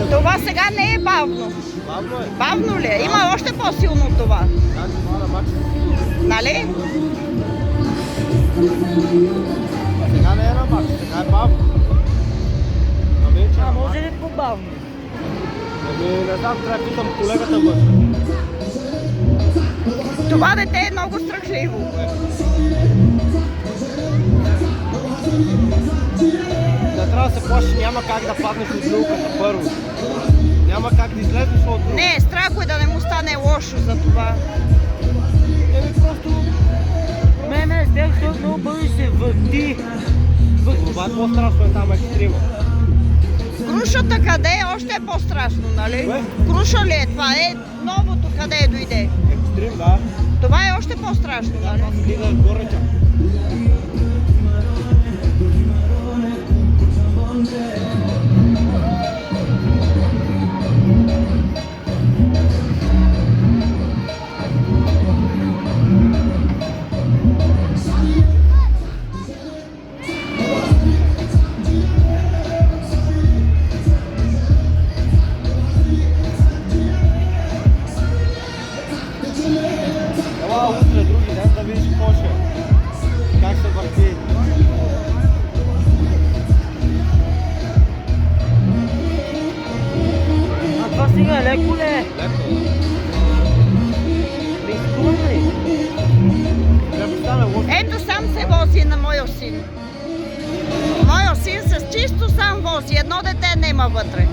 Това сега не е бавно. Бавно е. Бавно ли е? Има още по-силно от това. Нали? Сега не е на макс, сега е бавно. А може ли по-бавно? Не знам, трябва да питам колегата вътре. Това дете е много страхливо. Не трябва да се плаши, няма как да паднеш от люлката първо. Няма как да излезеш от люлката. Не, страх е да не му стане лошо за това. Просто... Мене с тях, защото много бързо се върти. Това е по-страшно, е там екстрима. Крушата къде е? Още е по-страшно, нали? Круша ли е това? Е новото къде дойде? Екстрим, да. Това е още по-страшно, нали? Слизаш горе чак. Утре, други ден, да видиш какво ще е. Как се върти. А това сега леко ли е? Леко. Рискувано ли? Трябва да стане лошо. Ето сам се вози на моя син. Моя син с чисто сам вози. Едно дете нема вътре.